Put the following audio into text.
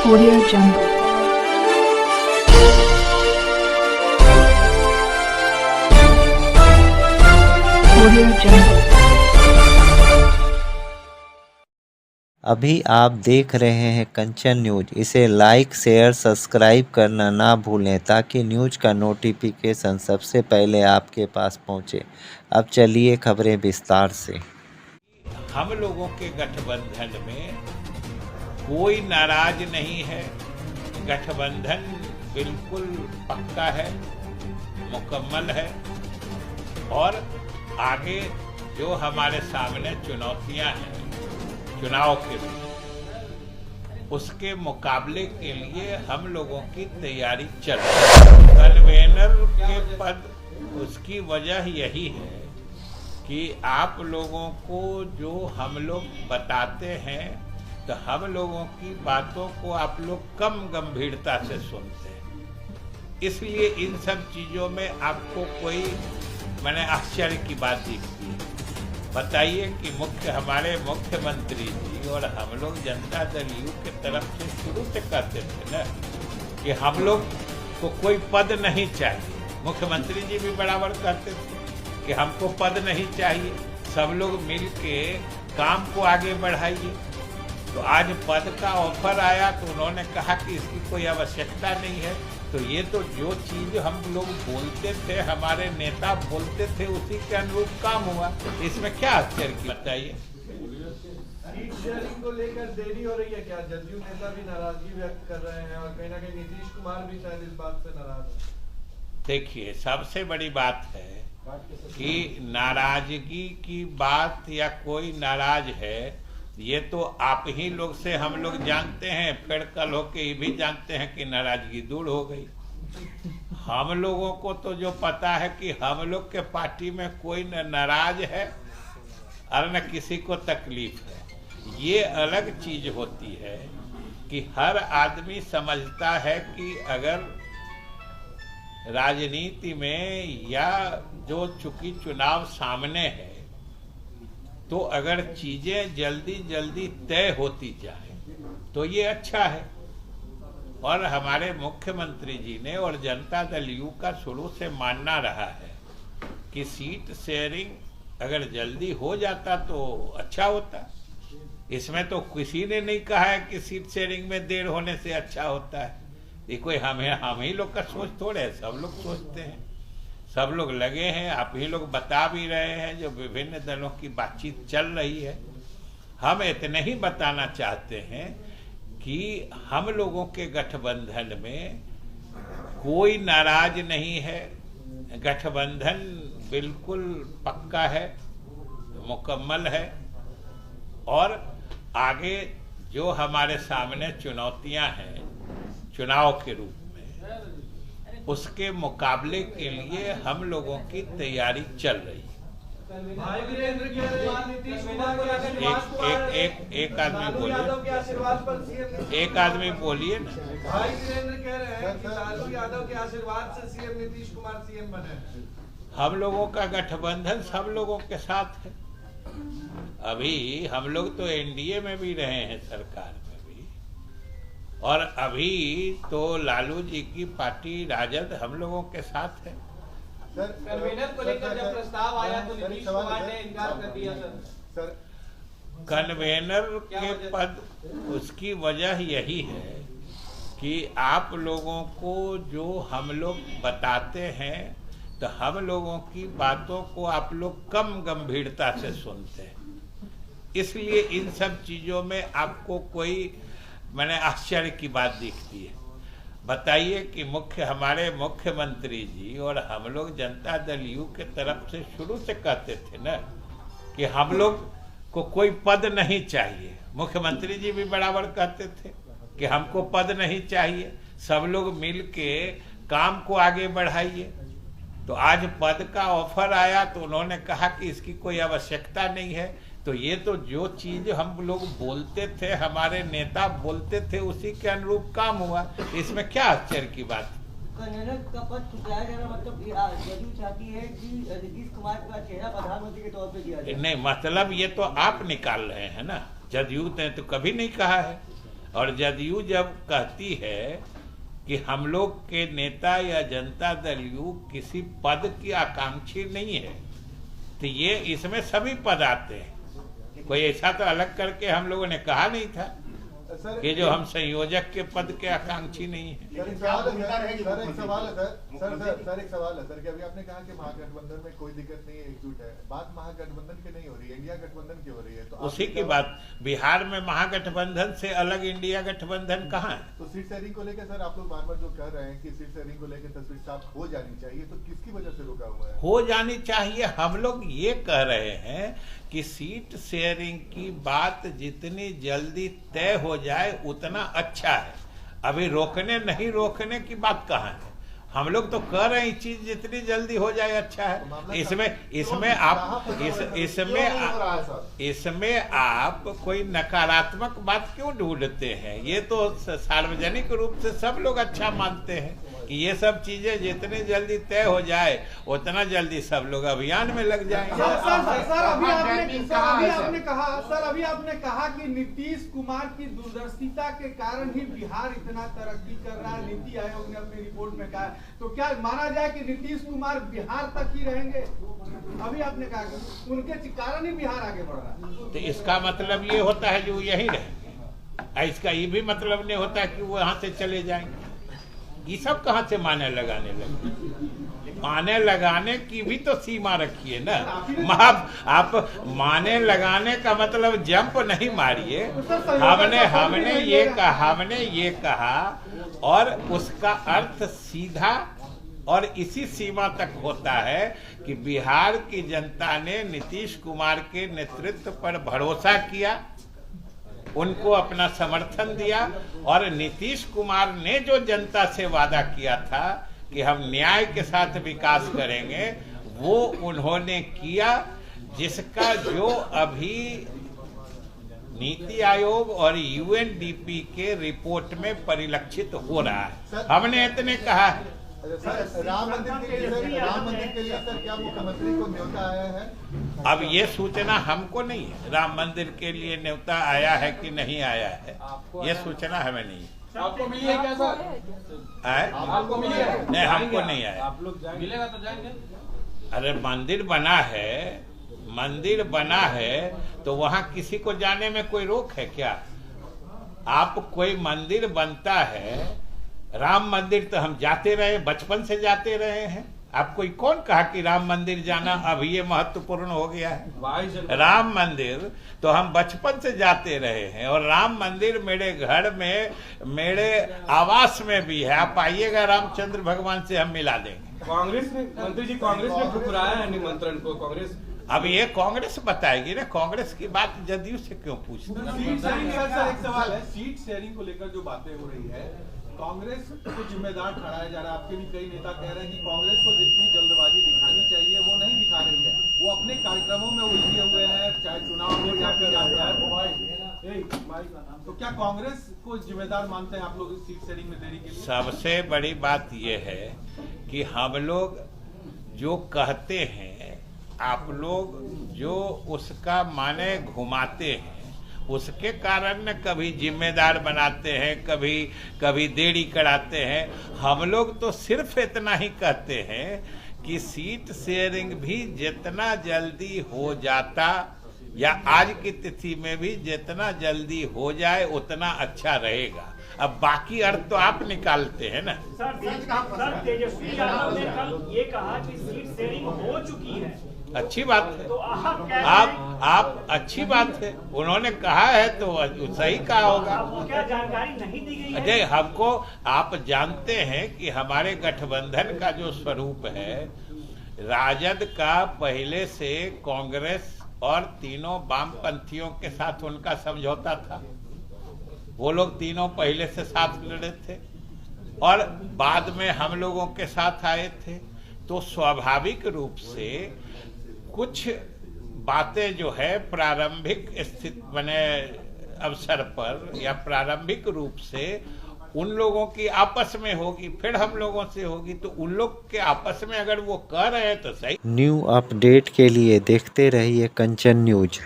Audio Jungle. Audio Jungle. अभी आप देख रहे हैं कंचन न्यूज। इसे लाइक शेयर सब्सक्राइब करना ना भूलें ताकि न्यूज का नोटिफिकेशन सबसे पहले आपके पास पहुंचे। अब चलिए खबरें विस्तार से। हम लोगों के गठबंधन में कोई नाराज नहीं है। गठबंधन बिल्कुल पक्का है, मुकम्मल है और आगे जो हमारे सामने चुनौतियां हैं चुनाव के लिए, उसके मुकाबले के लिए हम लोगों की तैयारी चल रही है। कन्वेनर के पद, उसकी वजह यही है कि आप लोगों को जो हम लोग बताते हैं तो हम लोगों की बातों को आप लोग कम गंभीरता से सुनते हैं, इसलिए इन सब चीज़ों में आपको कोई मैंने आश्चर्य की बात दिखती है। बताइए कि हमारे मुख्यमंत्री जी और हम लोग जनता दल यू के तरफ से शुरू से कहते थे ना कि हम लोग को कोई पद नहीं चाहिए। मुख्यमंत्री जी भी बराबर कहते थे कि हमको पद नहीं चाहिए, सब लोग मिल के काम को आगे बढ़ाइए। तो आज पद का ऑफर आया तो उन्होंने कहा कि इसकी कोई आवश्यकता नहीं है। तो ये तो जो चीज हम लोग बोलते थे, हमारे नेता बोलते थे, उसी के अनुरूप काम हुआ। इसमें क्या आश्चर्य की बताइए। सीट शेयरिंग को लेकर देरी हो रही है क्या? जदयू नेता भी नाराजगी व्यक्त कर रहे हैं और कहीं ना कहीं नीतीश कुमार भी शायद इस बात से नाराज है। देखिए, सबसे बड़ी बात है कि नाराजगी की बात या कोई नाराज है ये तो आप ही लोग से हम लोग जानते हैं, फिर कल होके ये भी जानते हैं कि नाराजगी दूर हो गई। हम लोगों को तो जो पता है कि हम लोग के पार्टी में कोई न नाराज है और न किसी को तकलीफ है। ये अलग चीज होती है कि हर आदमी समझता है कि अगर राजनीति में या जो चूंकि चुनाव सामने है तो अगर चीजें जल्दी जल्दी तय होती जाए तो ये अच्छा है। और हमारे मुख्यमंत्री जी ने और जनता दल यू का शुरू से मानना रहा है कि सीट शेयरिंग अगर जल्दी हो जाता तो अच्छा होता। इसमें तो किसी ने नहीं कहा है कि सीट शेयरिंग में देर होने से अच्छा होता है। ये कोई हम ही लोग का सोच थोड़े है, सब लोग सोचते हैं, सब लोग लगे हैं। आप ही लोग बता भी रहे हैं, जो विभिन्न दलों की बातचीत चल रही है। हम इतने ही बताना चाहते हैं कि हम लोगों के गठबंधन में कोई नाराज नहीं है। गठबंधन बिल्कुल पक्का है, मुकम्मल है और आगे जो हमारे सामने चुनौतियां हैं चुनाव के रूप में, उसके मुकाबले के लिए हम लोगों की तैयारी चल रही है। एक आदमी बोलिए, एक आदमी बोलिए ना। भाई वीरेंद्र कह रहे हैं कि लालू यादव के आशीर्वाद से सीएम नीतीश कुमार सीएम बने। हम लोगों का गठबंधन सब लोगों के साथ है। अभी हम लोग तो एनडीए में भी रहे हैं, सरकार में भी, और अभी तो लालू जी की पार्टी राजद हम लोगों के साथ है। कन्वेनर को लेकर जब प्रस्ताव आया तो नीतीश कुमार ने इनकार कर दिया सर। कन्वेनर के पद, उसकी वजह यही है कि आप लोगों को जो हम लोग बताते हैं तो हम लोगों की बातों को आप लोग कम गंभीरता से सुनते हैं, इसलिए इन सब चीजों में आपको कोई मैंने आश्चर्य की बात दिखती है। बताइए कि हमारे मुख्यमंत्री जी और हम लोग जनता दल यू के तरफ से शुरू से कहते थे ना कि हम लोग को कोई पद नहीं चाहिए। मुख्यमंत्री जी भी बराबर कहते थे कि हमको पद नहीं चाहिए, सब लोग मिल के काम को आगे बढ़ाइए। तो आज पद का ऑफर आया तो उन्होंने कहा कि इसकी कोई आवश्यकता नहीं है। तो ये तो जो चीज हम लोग बोलते थे, हमारे नेता बोलते थे, उसी के अनुरूप काम हुआ। इसमें क्या आश्चर्य की बात। कन्वेनर का पद ठुकराया जाना मतलब जदयू चाहती है कि नीतीश कुमार का चेहरा प्रधानमंत्री के तौर पे दिया जाए। नहीं, मतलब ये तो आप निकाल रहे हैं ना, जदयू ने तो कभी नहीं कहा है। और जदयू जब कहती है कि हम लोग के नेता या जनता दल यू किसी पद की आकांक्षी नहीं है, तो ये इसमें सभी पद आते हैं। कोई ऐसा तो अलग करके हम लोगों ने कहा नहीं था कि जो हम संयोजक के पद के आकांक्षी नहीं है। सर एक सवाल है सर कि अभी आपने कहा कि महागठबंधन में कोई दिक्कत नहीं है, एकजुट है। बात महागठबंधन की नहीं हो रही है, इंडिया गठबंधन की हो रही है। तो उसी की बात, बिहार में महागठबंधन से अलग इंडिया गठबंधन कहाँ है? तो सीट शेयरिंग को लेकर सर आप लोग बार बार जो कह रहे हैं कि सीट शेयरिंग को लेकर तस्वीर साफ हो जानी चाहिए, तो किसकी वजह से रुका हुआ है? हो जानी चाहिए। हम लोग ये कह रहे हैं कि सीट शेयरिंग की बात जितनी जल्दी तय हो जाए उतना अच्छा है। अभी रोकने नहीं रोकने की बात कहाँ है? हम लोग तो कह रहे हैं चीज जितनी जल्दी हो जाए अच्छा है। इसमें आप कोई नकारात्मक बात क्यों ढूंढते हैं? ये तो सार्वजनिक रूप से सब लोग अच्छा मानते हैं कि ये सब चीजें जितनी जल्दी तय हो जाए उतना जल्दी सब लोग अभियान में लग जाएंगे। सर अभी आपने कहा कि नीतीश कुमार की दूरदर्शिता के कारण ही बिहार इतना तरक्की कर रहा है। नीति आयोग ने अपनी रिपोर्ट में कहा, तो क्या माना जाए कि नीतीश कुमार बिहार तक ही रहेंगे? अभी आपने कहा कि उनके कारण ही बिहार आगे बढ़ रहा है, तो इसका मतलब ये होता है जो यही रहेंगे। इसका ये भी मतलब नहीं होता कि वो वहां से चले जाएंगे। ये सब कहां से माने लगाने लगे? माने लगाने की भी तो सीमा रखिए ना। आप माने लगाने का मतलब जंप नहीं मारिए। हमने ये कहा और उसका अर्थ सीधा और इसी सीमा तक होता है कि बिहार की जनता ने नीतीश कुमार के नेतृत्व पर भरोसा किया, उनको अपना समर्थन दिया, और नीतीश कुमार ने जो जनता से वादा किया था कि हम न्याय के साथ विकास करेंगे, वो उन्होंने किया, जिसका जो अभी नीति आयोग और यूएनडीपी के रिपोर्ट में परिलक्षित हो रहा है। हमने इतने कहा है। राम मंदिर के लिए सर क्या मुख्यमंत्री को न्योता आया है? अब ये सूचना हमको नहीं है राम मंदिर के लिए न्योता आया है कि नहीं आया है, ये सूचना हमें नहीं है। आपको मिली है क्या सर? आपको मिली है? नहीं, हमको नहीं आया। आप लोग मिलेगा तो जाएंगे। अरे मंदिर बना है तो वहाँ किसी को जाने में कोई रोक है क्या? आप कोई मंदिर बनता है, राम मंदिर तो हम जाते रहे, बचपन से जाते रहे हैं। आपको कौन कहा कि राम मंदिर जाना अब ये महत्वपूर्ण हो गया है? राम मंदिर तो हम बचपन से जाते रहे हैं, और राम मंदिर मेरे घर में, मेरे आवास में भी है। आप आइएगा, रामचंद्र भगवान से हम मिला देंगे। कांग्रेस ने, मंत्री जी, कांग्रेस ने ठुकराया है निमंत्रण को। कांग्रेस अब ये कांग्रेस बताएगी ना, कांग्रेस की बात जदयू से क्यों पूछते? सीट शेयरिंग सर एक सवाल है, सीट शेयरिंग को लेकर जो बातें हो रही है, कांग्रेस को जिम्मेदार ठहराया जा रहा है। आपके भी कई नेता कह रहे हैं कि कांग्रेस को जितनी जल्दबाजी दिखानी चाहिए वो नहीं दिखा रही है। वो अपने कार्यक्रमों में उलझे हुए हैं, चाहे चुनाव में जाकर जाता है। तो क्या कांग्रेस को जिम्मेदार मानते हैं आप लोग इस सीट शेयरिंग में देरी के लिए? सबसे बड़ी बात यह है कि हम लोग जो कहते हैं, आप लोग जो उसका माने घुमाते हैं, उसके कारण न कभी जिम्मेदार बनाते हैं, कभी देरी कराते हैं। हम लोग तो सिर्फ इतना ही कहते हैं कि सीट शेयरिंग भी जितना जल्दी हो जाता, या आज की तिथि में भी जितना जल्दी हो जाए उतना अच्छा रहेगा। अब बाकी अर्थ तो आप निकालते हैं ना। सर तेजस्वी यादव ने कल ये कहा कि सीट शेयरिंग हो चुकी है। अच्छी बात है, तो आप अच्छी बात है, उन्होंने कहा है तो सही कहा होगा। आपको क्या जानकारी नहीं दी गई है? अरे हमको, आप जानते हैं कि हमारे गठबंधन का जो स्वरूप है, राजद का पहले से कांग्रेस और तीनों वामपंथियों के साथ उनका समझौता था। वो लोग तीनों पहले से साथ लड़े थे और बाद में हम लोगों के साथ आए थे। तो स्वाभाविक रूप से कुछ बातें जो है प्रारंभिक स्थिति बने अवसर पर या प्रारंभिक रूप से उन लोगों की आपस में होगी, फिर हम लोगों से होगी। तो उन लोग के आपस में अगर वो कर रहे हैं तो सही। न्यू अपडेट के लिए देखते रहिए कंचन न्यूज।